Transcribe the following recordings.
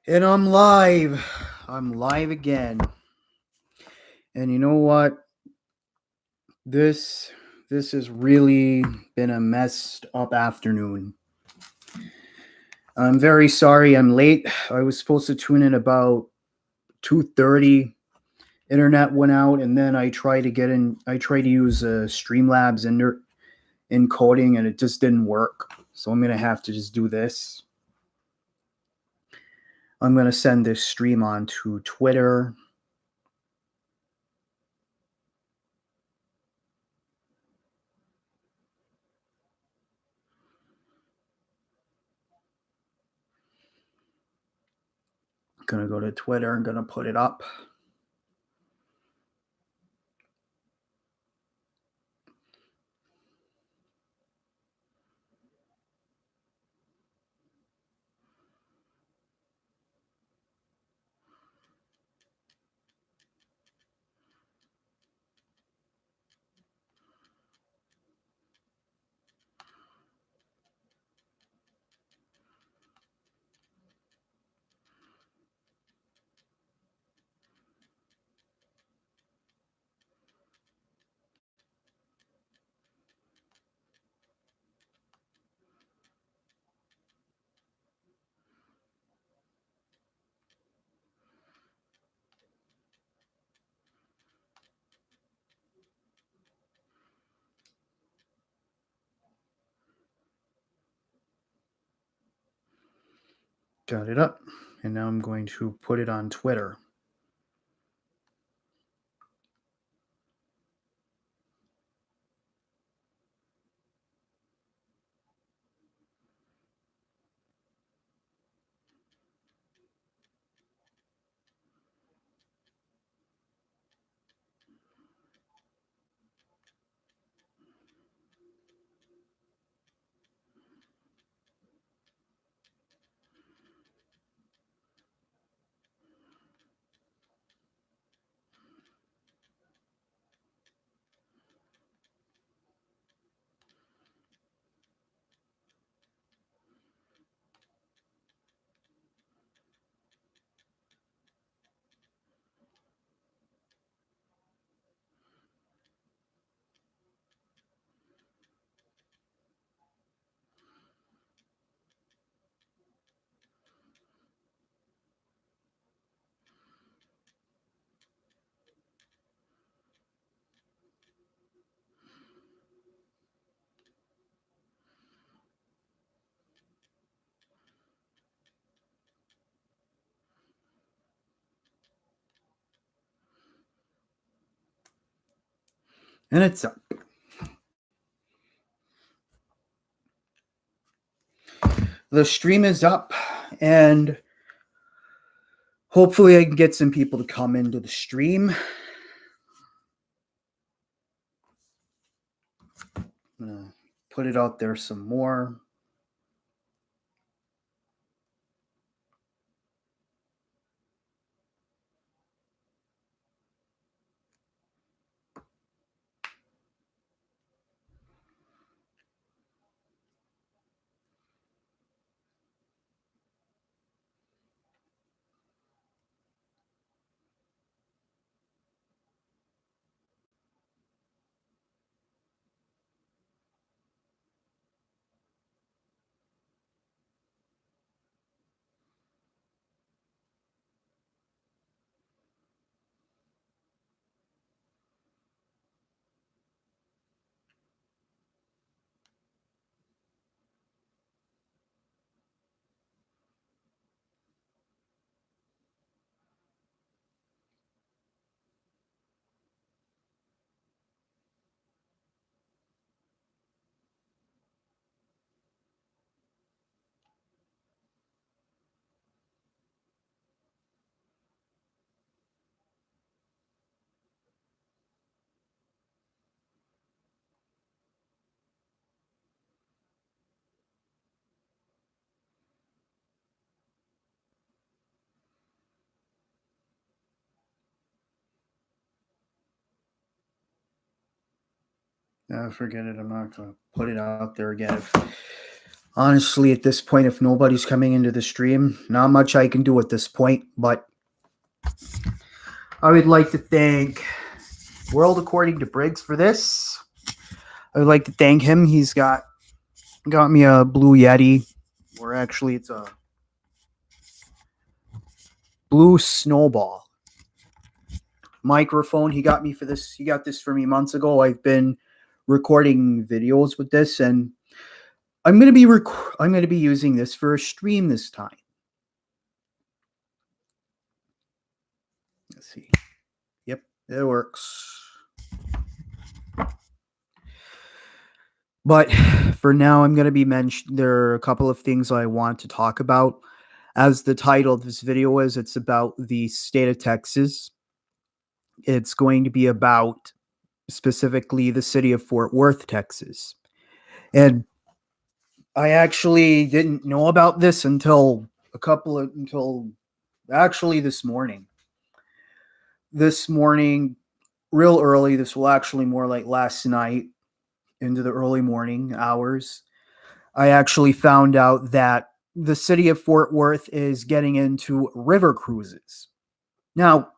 And I'm live. I'm live again. And you know what? This this has really been a messed up afternoon. I'm very sorry I'm late. I was supposed to tune in about 2:30. Internet went out and then I tried to use Streamlabs encoding and it just didn't work. So I'm going to have to just do this. I'm going to send this stream on to Twitter. Gonna go to Twitter and gonna put it up. Got it up. And now I'm going to put it on Twitter. And it's up. The stream is up, and hopefully I can get some people to come into the stream. I'm gonna put it out there some more. Forget it. I'm not gonna put it out there again. Honestly, at this point, if nobody's coming into the stream, not much I can do at this point, but I would like to thank World According to Briggs for this. I would like to thank him. He's got me a Blue Yeti, or actually it's a Blue Snowball microphone. He got me for this. He got this for me months ago. I've been recording videos with this, and I'm gonna be using this for a stream this time. Let's see. Yep, it works. But for now, I'm gonna be there are a couple of things I want to talk about. As the title of this video is, it's about the state of Texas. It's going to be about specifically the city of Fort Worth, Texas. And I actually didn't know about this until actually this morning. This morning, real early, this will actually more like last night into the early morning hours. I actually found out that the city of Fort Worth is getting into river cruises. Now,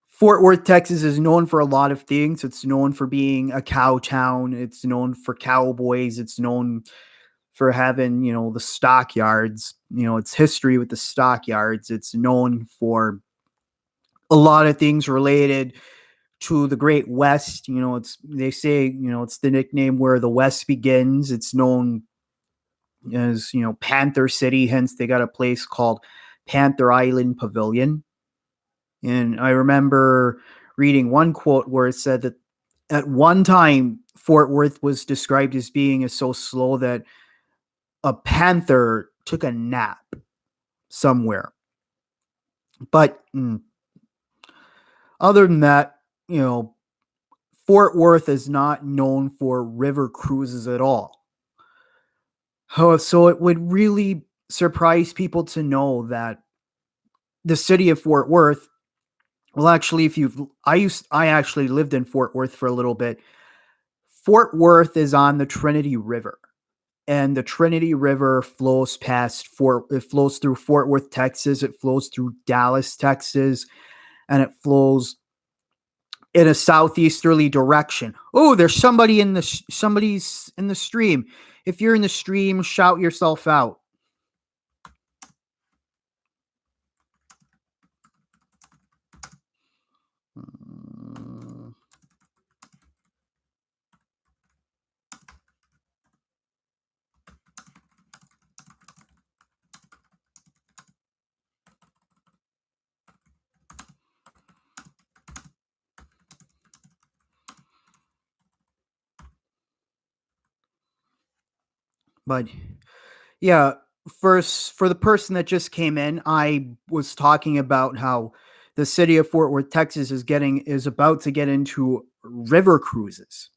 Fort Worth, Texas is known for a lot of things. It's known for being a cow town. It's known for cowboys. It's known for having, the stockyards. Its history with the stockyards. It's known for a lot of things related to the Great West. They say, it's the nickname where the West begins. It's known as, Panther City. Hence, they got a place called Panther Island Pavilion. And I remember reading one quote where it said that at one time, Fort Worth was described as being so slow that a panther took a nap somewhere. But other than that, Fort Worth is not known for river cruises at all. So it would really surprise people to know that the city of Fort Worth, well, actually, I actually lived in Fort Worth for a little bit. Fort Worth is on the Trinity River, and the Trinity River flows it flows through Fort Worth, Texas. It flows through Dallas, Texas, and it flows in a southeasterly direction. Oh, there's somebody's in the stream. If you're in the stream, shout yourself out. But yeah, first, for the person that just came in, I was talking about how the city of Fort Worth, Texas is about to get into river cruises.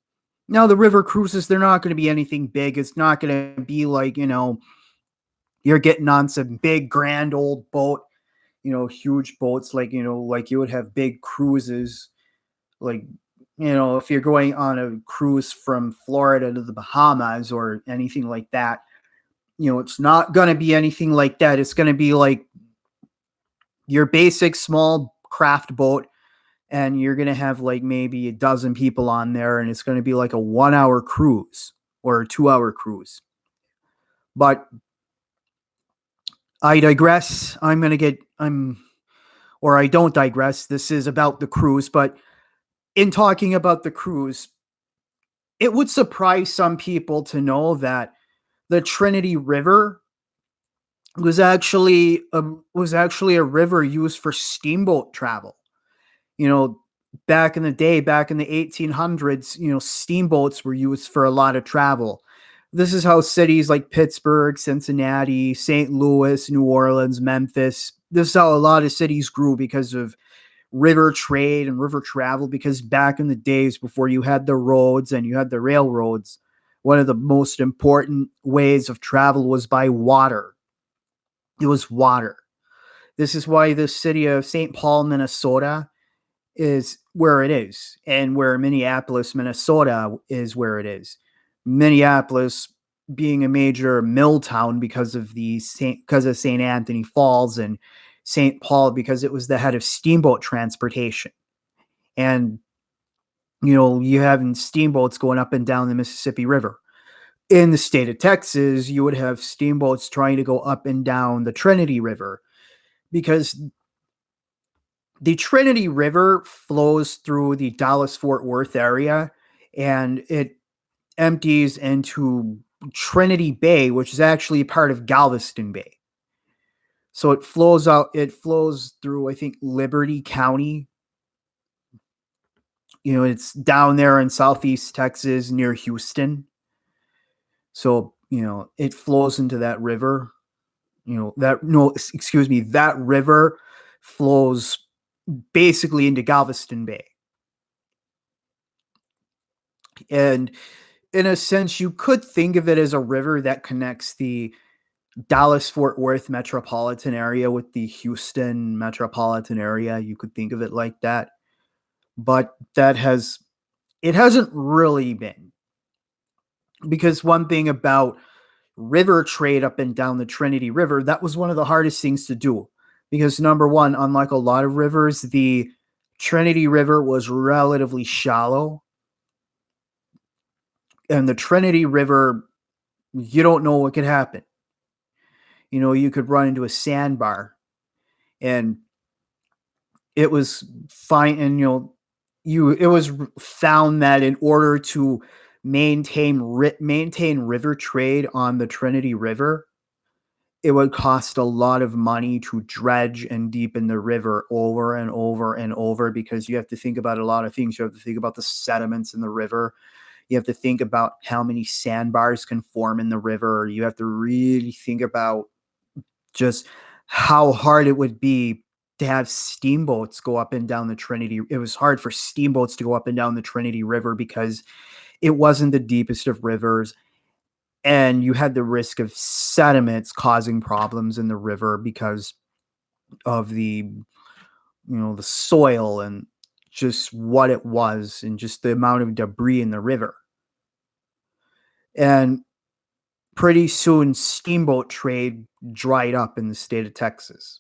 Now, the river cruises, they're not going to be anything big. It's not going to be like, you're getting on some big grand old boat, huge boats like you would have big cruises like, if you're going on a cruise from Florida to the Bahamas or anything like that. It's not going to be anything like that. It's going to be like your basic small craft boat, and you're going to have like maybe a dozen people on there, and it's going to be like a 1-hour cruise or a 2-hour cruise. But I digress. I don't digress. This is about the cruise, but in talking about the cruise, it would surprise some people to know that the Trinity River was actually a river used for steamboat travel. Back in the day, back in the 1800s, steamboats were used for a lot of travel. This is how cities like Pittsburgh, Cincinnati, St. Louis, New Orleans, Memphis, this is how a lot of cities grew because of river trade and river travel, because back in the days before you had the roads and you had the railroads, one of the most important ways of travel was by water. It was water. This is why the city of St. Paul, Minnesota is where it is, and where Minneapolis, Minnesota is where it is. Minneapolis being a major mill town because of St. Anthony Falls, and St. Paul because it was the head of steamboat transportation. And you having steamboats going up and down the Mississippi River. In the state of Texas, you would have steamboats trying to go up and down the Trinity River, because the Trinity River flows through the Dallas Fort Worth area, and it empties into Trinity Bay, which is actually part of Galveston Bay. So it flows through, I think, Liberty County. It's down there in southeast Texas near Houston. So, it flows into that river. That river flows basically into Galveston Bay. And in a sense, you could think of it as a river that connects the Dallas Fort Worth metropolitan area with the Houston metropolitan area. You could think of it like that. But it hasn't really been. Because one thing about river trade up and down the Trinity River, that was one of the hardest things to do. Because number one, unlike a lot of rivers, the Trinity River was relatively shallow. And the Trinity River, you don't know what could happen. You could run into a sandbar, and it was fine. And, it was found that in order to maintain river trade on the Trinity River, it would cost a lot of money to dredge and deepen the river over and over and over, because you have to think about a lot of things. You have to think about the sediments in the river. You have to think about how many sandbars can form in the river. You have to really think about just how hard it would be to have steamboats go up and down the Trinity. It was hard for steamboats to go up and down the Trinity River because it wasn't the deepest of rivers. And you had the risk of sediments causing problems in the river because of the soil and just what it was, and just the amount of debris in the river. And pretty soon, steamboat trade dried up in the state of Texas.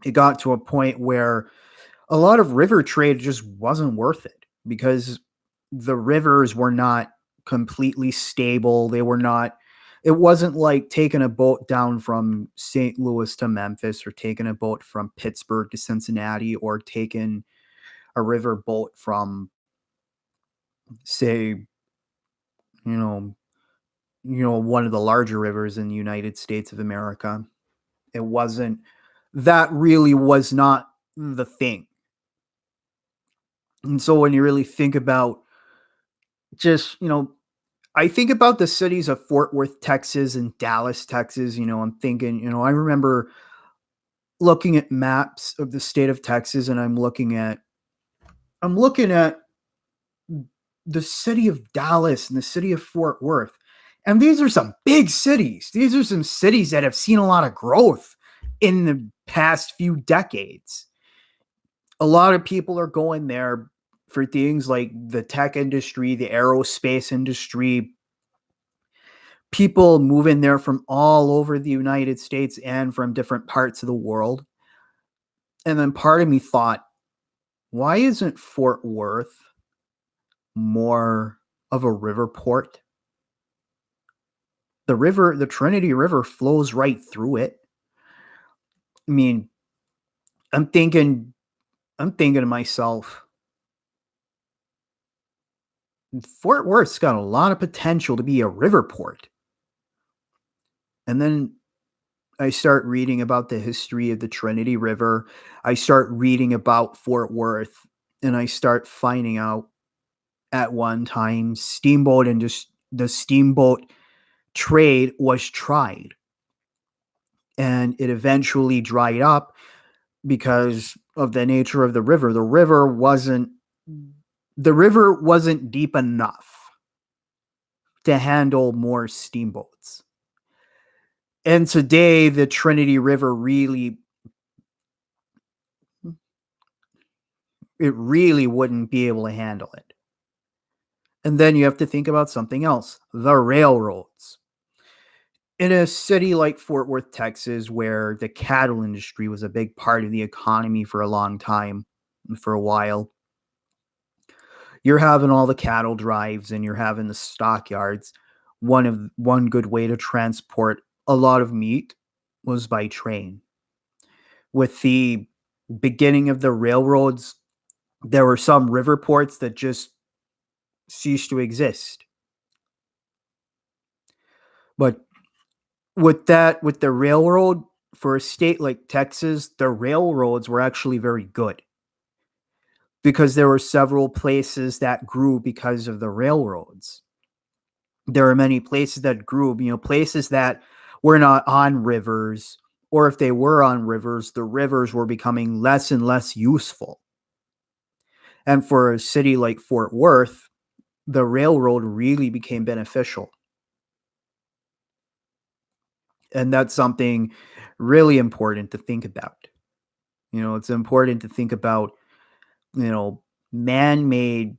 It got to a point where a lot of river trade just wasn't worth it, because the rivers were not completely stable. It wasn't like taking a boat down from St. Louis to Memphis, or taking a boat from Pittsburgh to Cincinnati, or taking a river boat from, say, one of the larger rivers in the United States of America. That really was not the thing. And so when you really think about just, I think about the cities of Fort Worth, Texas, and Dallas, Texas. I'm thinking, I remember looking at maps of the state of Texas, and I'm looking at the city of Dallas and the city of Fort Worth. And these are some big cities. These are some cities that have seen a lot of growth in the past few decades. A lot of people are going there for things like the tech industry, the aerospace industry. People move in there from all over the United States and from different parts of the world. And then part of me thought, why isn't Fort Worth more of a river port? The Trinity River flows right through it. I mean, I'm thinking to myself, Fort Worth's got a lot of potential to be a river port. And then I start reading about the history of the Trinity River. I start reading about Fort Worth, and I start finding out at one time the steamboat trade was tried, and it eventually dried up because of the nature of the river. The river wasn't deep enough to handle more steamboats. And today the Trinity River really wouldn't be able to handle it. And then you have to think about something else, the railroads. In a city like Fort Worth, Texas, where the cattle industry was a big part of the economy for a long time, for a while, you're having all the cattle drives and you're having the stockyards. One good way to transport a lot of meat was by train. With the beginning of the railroads, there were some river ports that just ceased to exist. But with the railroad, for a state like Texas, the railroads were actually very good because there were several places that grew because of the railroads. There are many places that grew, places that were not on rivers, or if they were on rivers, the rivers were becoming less and less useful. And for a city like Fort Worth, the railroad really became beneficial. And that's something really important to think about. It's important to think about, you know, man-made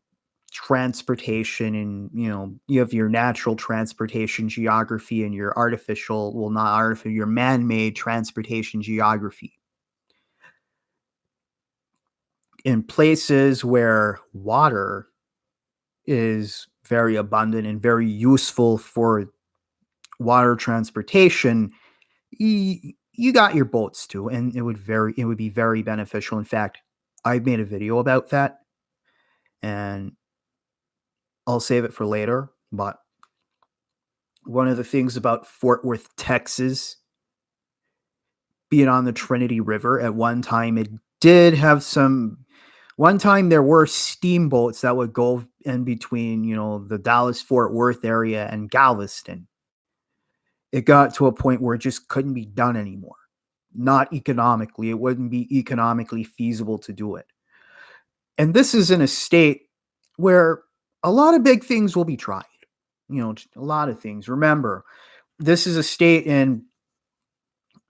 transportation, and you have your natural transportation geography and your artificial, well, not artificial, your man-made transportation geography. In places where water is very abundant and very useful for water transportation, you got your boats too, and it would be very beneficial. In fact, I've made a video about that, and I'll save it for later. But one of the things about Fort Worth, Texas, being on the Trinity River, at one time it did have some. One time there were steamboats that would go in between, the Dallas Fort Worth area and Galveston. It got to a point where it just couldn't be done anymore. Not economically. It wouldn't be economically feasible to do it. And this is in a state where a lot of big things will be tried. A lot of things. Remember, this is a state, and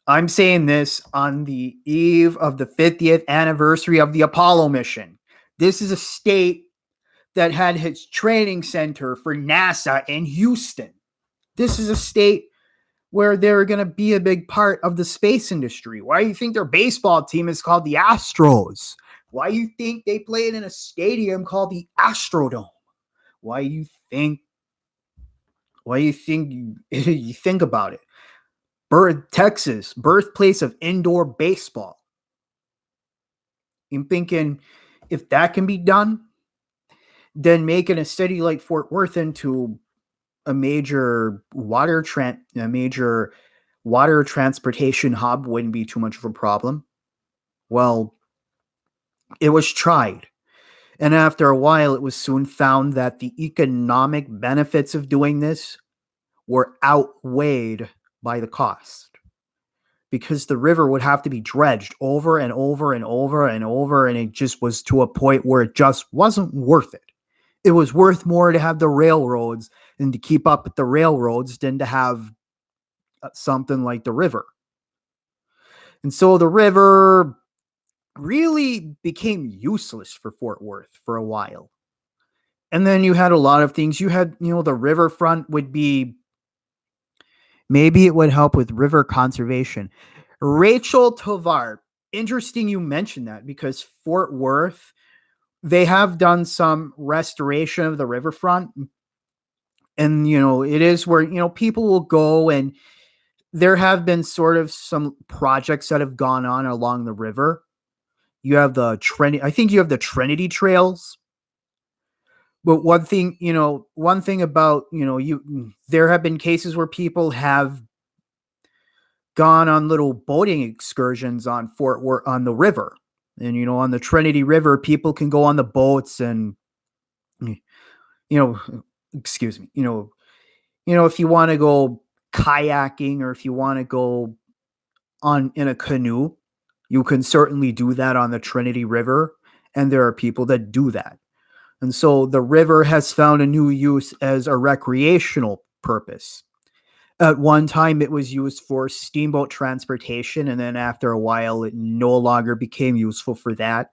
I'm saying this on the eve of the 50th anniversary of the Apollo mission. This is a state that had its training center for NASA in Houston. This is a state where they're going to be a big part of the space industry. Why do you think their baseball team is called the Astros? Why do you think they played in a stadium called the Astrodome? Why do you think you think about it? Texas, birthplace of indoor baseball. I'm thinking, if that can be done, then making a city like Fort Worth into a major water transportation hub wouldn't be too much of a problem. Well, it was tried. And after a while, it was soon found that the economic benefits of doing this were outweighed by the cost, because the river would have to be dredged over and over and over and over, and it just was to a point where it just wasn't worth it. It was worth more to have the railroads and to keep up with the railroads than to have something like the river. And so the river really became useless for Fort Worth for a while. And then you had a lot of things. You had, the riverfront would be, maybe it would help with river conservation. Rachel Tovar, interesting you mentioned that, because Fort Worth, they have done some restoration of the riverfront. And, it is where, people will go, and there have been sort of some projects that have gone on along the river. You have I think you have the Trinity trails. But one thing about, there have been cases where people have gone on little boating excursions on Fort Worth on the river. And, on the Trinity River, people can go on the boats and, excuse me, if you want to go kayaking, or if you want to go in a canoe, you can certainly do that on the Trinity River. And there are people that do that. And so the river has found a new use as a recreational purpose. At one time, it was used for steamboat transportation, and then after a while, it no longer became useful for that.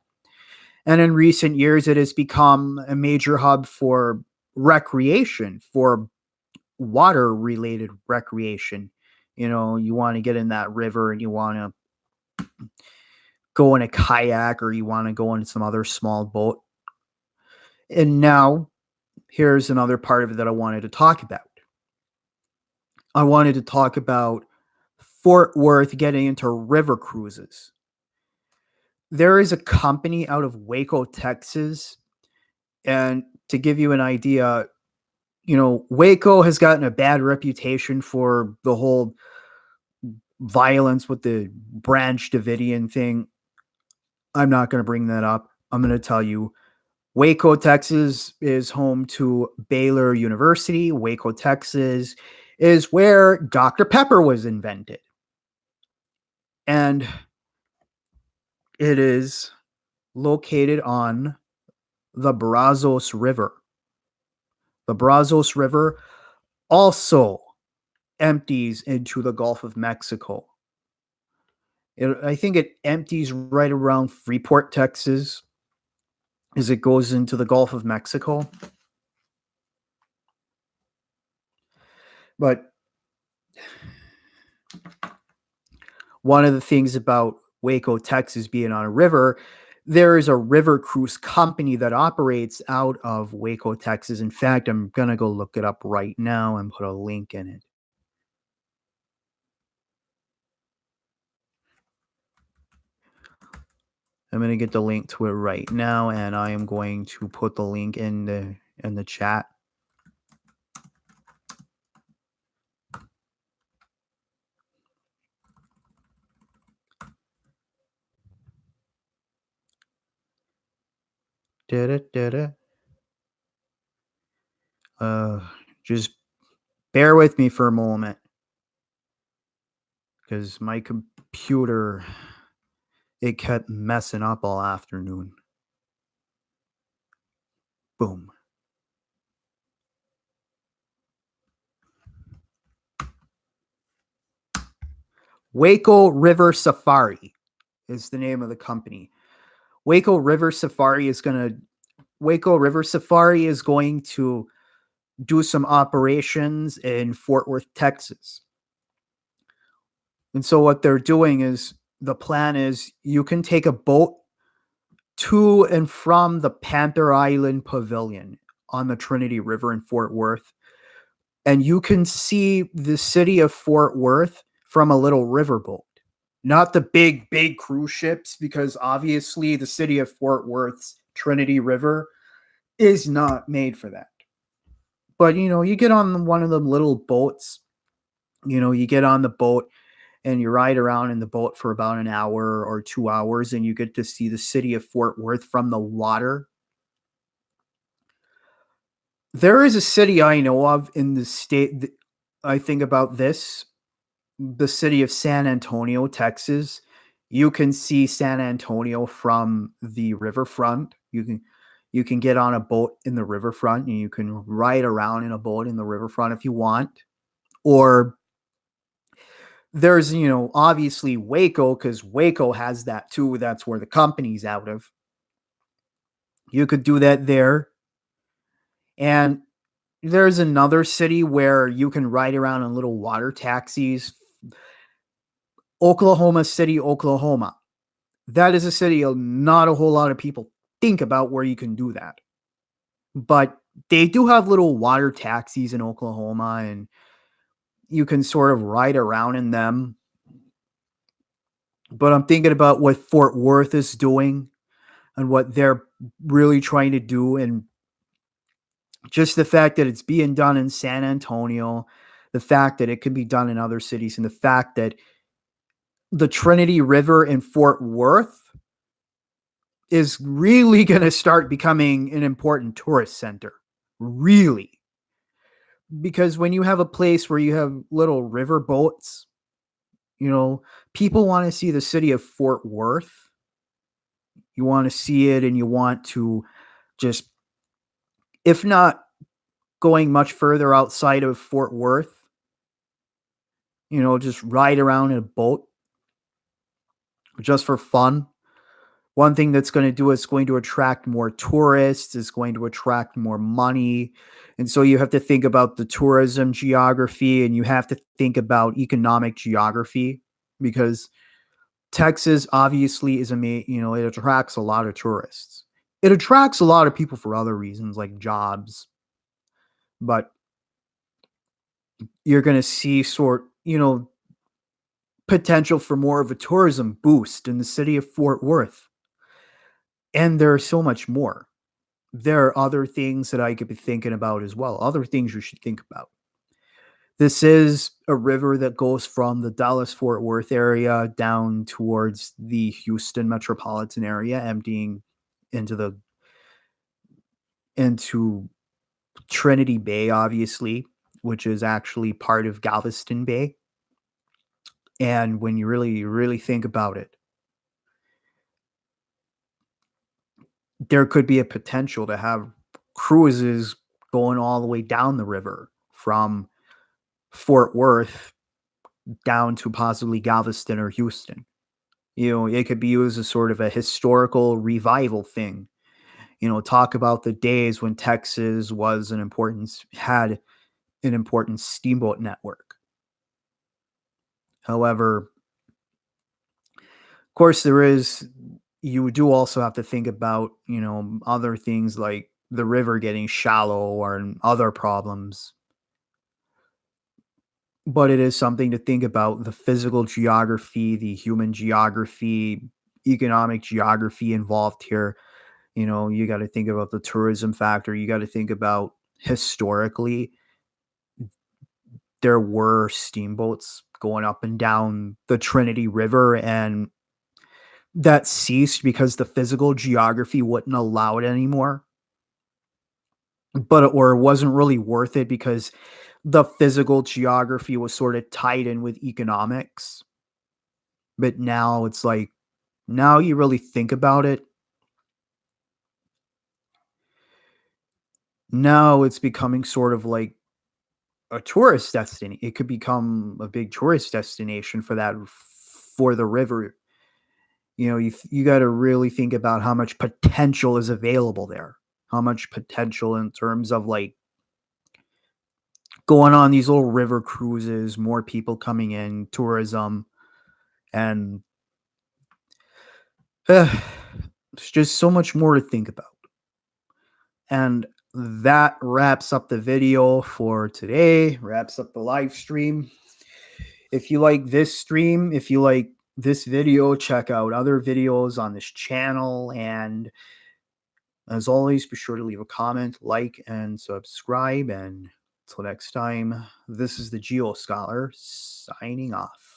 And in recent years, it has become a major hub for recreation, for water related recreation. You want to get in that river and you want to go in a kayak, or you want to go in some other small boat. And now here's another part of it that I wanted to talk about. I wanted to talk about Fort Worth getting into river cruises. There is a company out of Waco, Texas. And to give you an idea, Waco has gotten a bad reputation for the whole violence with the Branch Davidian thing. I'm not going to bring that up. I'm going to tell you, Waco, Texas is home to Baylor University. Waco, Texas is where Dr. Pepper was invented. And it is located on the Brazos River. The Brazos River also empties into the Gulf of Mexico. I think it empties right around Freeport, Texas, as it goes into the Gulf of Mexico. But one of the things about Waco, Texas being on a river, there is a river cruise company that operates out of Waco, Texas. In fact, I'm going to go look it up right now and put a link in it. I'm going to get the link to it right now, and I am going to put the link in the chat. Just bear with me for a moment, because my computer, it kept messing up all afternoon. Boom. Waco River Safari is the name of the company. Waco River Safari is going to do some operations in Fort Worth, Texas. And so what they're doing is, the plan is, you can take a boat to and from the Panther Island Pavilion on the Trinity River in Fort Worth, and you can see the city of Fort Worth from a little riverboat. Not the big cruise ships, because obviously the city of Fort Worth's Trinity River is not made for that. But, you get on one of them little boats, you get on the boat and you ride around in the boat for about an hour or 2 hours, and you get to see the city of Fort Worth from the water. There is a city I know of in the state, I think about this, the city of San Antonio, Texas. You can see San Antonio from the riverfront. You can get on a boat in the riverfront, and you can ride around in a boat in the riverfront if you want. Or there's, obviously Waco, because Waco has that too. That's where the company's out of. You could do that there. And there's another city where you can ride around in little water taxis. Oklahoma City, Oklahoma. That is a city not a whole lot of people think about where you can do that. But they do have little water taxis in Oklahoma, and you can sort of ride around in them. But I'm thinking about what Fort Worth is doing and what they're really trying to do, and just the fact that it's being done in San Antonio, the fact that it can be done in other cities, and the fact that the Trinity River in Fort Worth is really going to start becoming an important tourist center. Really. Because when you have a place where you have little river boats, people want to see the city of Fort Worth. You want to see it, and you want to just, if not going much further outside of Fort Worth, just ride around in a boat just for fun. one thing that's going to do is going to attract more tourists, is going to attract more money. And so you have to think about the tourism geography, and you have to think about economic geography, because Texas obviously is it attracts a lot of tourists. It attracts a lot of people for other reasons like jobs, but you're going to see potential for more of a tourism boost in the city of Fort Worth. And there's so much more. There are other things that I could be thinking about as well, other things you should think about. This is a river that goes from the Dallas-Fort Worth area down towards the Houston metropolitan area, emptying into into Trinity Bay, obviously, which is actually part of Galveston Bay. And when you really think about it, there could be a potential to have cruises going all the way down the river from Fort Worth down to possibly Galveston or Houston. It could be used as sort of a historical revival thing. Talk about the days when Texas had an important steamboat network. However, of course, you do also have to think about, other things like the river getting shallow or other problems. But it is something to think about: the physical geography, the human geography, economic geography involved here. You got to think about the tourism factor. You got to think about historically, there were steamboats going up and down the Trinity River, and that ceased because the physical geography wouldn't allow it anymore. Or it wasn't really worth it because the physical geography was sort of tied in with economics. But now it's like, now you really think about it, now it's becoming sort of like a tourist destination. It could become a big tourist destination for the river. You got to really think about how much potential is available there. How much potential in terms of like going on these little river cruises, more people coming in, tourism, and it's just so much more to think about. And that wraps up the video for today, wraps up the live stream. If you like this stream, if you like this video, check out other videos on this channel. And as always, be sure to leave a comment, like, and subscribe. And until next time, this is the Geo Scholar signing off.